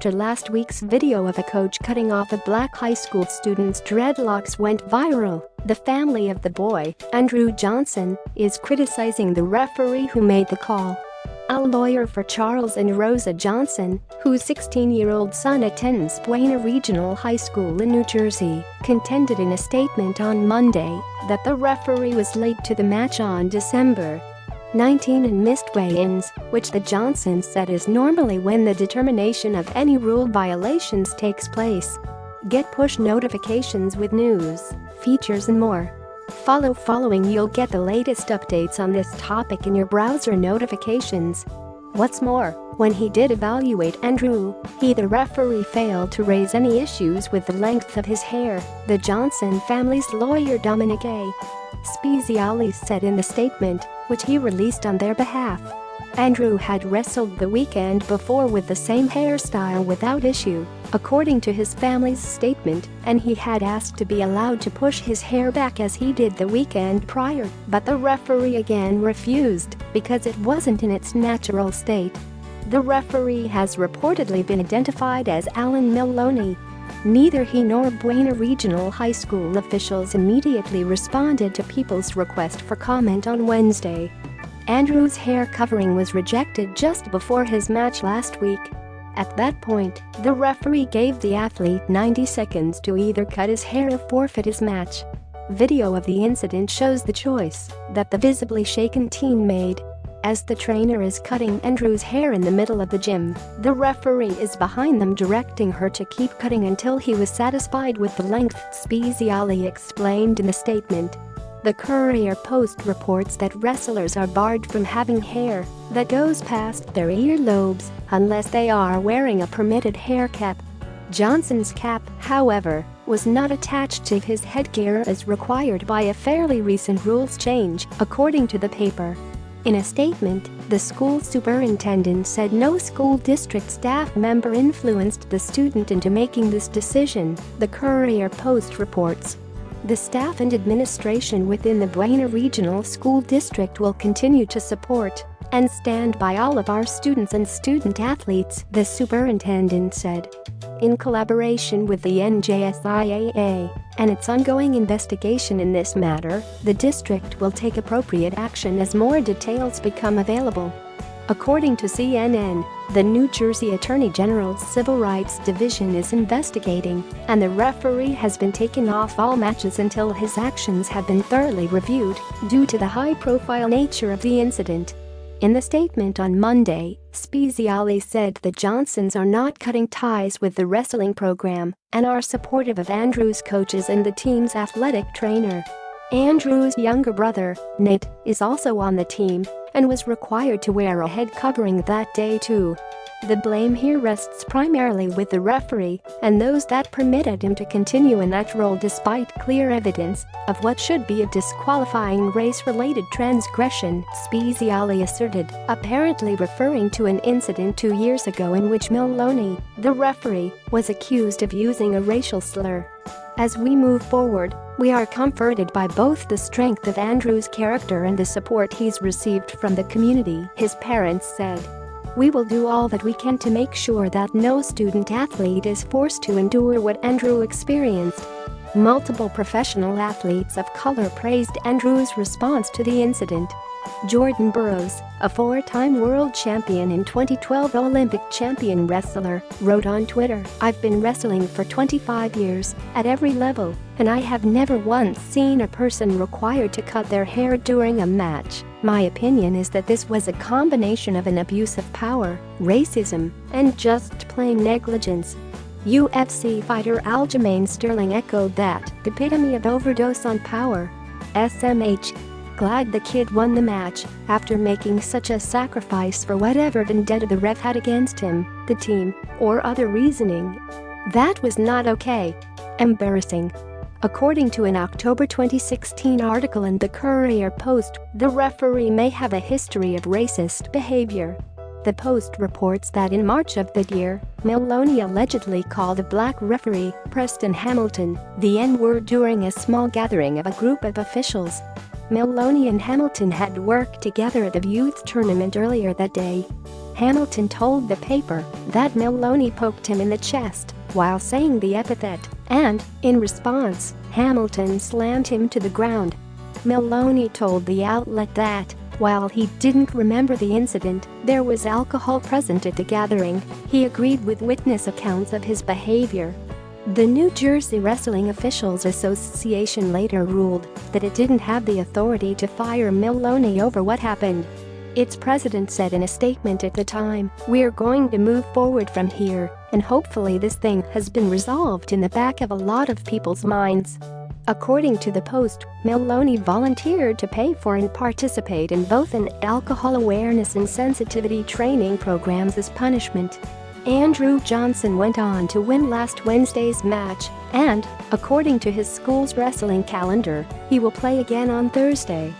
after last week's video of a coach cutting off a black high school student's dreadlocks went viral. The family of the boy, Andrew Johnson, is criticizing the referee who made the call. A lawyer for Charles and Rosa Johnson, whose 16-year-old son attends Buena Regional High School in New Jersey, contended in a statement on Monday that the referee was late to the match on December 19 and missed weigh-ins, which the Johnsons said is normally when the determination of any rule violations takes place. Get push notifications with news, features and more. Following you'll get the latest updates on this topic in your browser notifications. What's more, when he did evaluate Andrew, the referee failed to raise any issues with the length of his hair, the Johnson family's lawyer Dominic A. Spezialy said in the statement, which he released on their behalf. Andrew had wrestled the weekend before with the same hairstyle without issue, according to his family's statement, and he had asked to be allowed to push his hair back as he did the weekend prior, but the referee again refused because it wasn't in its natural state. The referee has reportedly been identified as Alan Maloney. Neither he nor Buena Regional High School officials immediately responded to people's request for comment on Wednesday. Andrew's hair covering was rejected just before his match last week. At that point, the referee gave the athlete 90 seconds to either cut his hair or forfeit his match. Video of the incident shows the choice that the visibly shaken teen made. As the trainer is cutting Andrew's hair in the middle of the gym, the referee is behind them directing her to keep cutting until he was satisfied with the length, Spezialy explained in the statement. The Courier-Post reports that wrestlers are barred from having hair that goes past their earlobes unless they are wearing a permitted hair cap. Johnson's cap, however, was not attached to his headgear as required by a fairly recent rules change, according to the paper. In a statement, the school superintendent said no school district staff member influenced the student into making this decision, the Courier-Post reports. The staff and administration within the Buena Regional School District will continue to support and stand by all of our students and student athletes, the superintendent said. In collaboration with the NJSIAA and its ongoing investigation in this matter, the district will take appropriate action as more details become available. According to CNN, the New Jersey Attorney General's Civil Rights Division is investigating, and the referee has been taken off all matches until his actions have been thoroughly reviewed due to the high-profile nature of the incident. In the statement on Monday, Spezialy said the Johnsons are not cutting ties with the wrestling program and are supportive of Andrew's coaches and the team's athletic trainer. Andrew's younger brother, Nate, is also on the team and was required to wear a head covering that day too. The blame here rests primarily with the referee and those that permitted him to continue in that role despite clear evidence of what should be a disqualifying race-related transgression, Spezialy asserted, apparently referring to an incident 2 years ago in which Maloney, the referee, was accused of using a racial slur. As we move forward, we are comforted by both the strength of Andrew's character and the support he's received from the community, his parents said. We will do all that we can to make sure that no student-athlete is forced to endure what Andrew experienced. Multiple professional athletes of color praised Andrew's response to the incident. Jordan Burroughs, a four-time world champion and 2012 Olympic champion wrestler, wrote on Twitter, "I've been wrestling for 25 years, at every level, and I have never once seen a person required to cut their hair during a match. My opinion is that this was a combination of an abuse of power, racism, and just plain negligence." UFC fighter Aljamain Sterling echoed that, "The epitome of overdose on power. SMH. Glad the kid won the match after making such a sacrifice for whatever vendetta the ref had against him, the team, or other reasoning. That was not okay. Embarrassing." According to an October 2016 article in the Courier-Post, the referee may have a history of racist behavior. The Post reports that in March of that year, Maloney allegedly called a black referee, Preston Hamilton, the N-word during a small gathering of a group of officials. Maloney and Hamilton had worked together at the youth tournament earlier that day. Hamilton told the paper that Maloney poked him in the chest while saying the epithet, and, in response, Hamilton slammed him to the ground. Maloney told the outlet that, while he didn't remember the incident, there was alcohol present at the gathering. He agreed with witness accounts of his behavior. The New Jersey Wrestling Officials Association later ruled that it didn't have the authority to fire Maloney over what happened. Its president said in a statement at the time, "We're going to move forward from here, and hopefully this thing has been resolved in the back of a lot of people's minds." According to the Post, Maloney volunteered to pay for and participate in both an alcohol awareness and sensitivity training programs as punishment. Andrew Johnson went on to win last Wednesday's match, and, according to his school's wrestling calendar, he will play again on Thursday.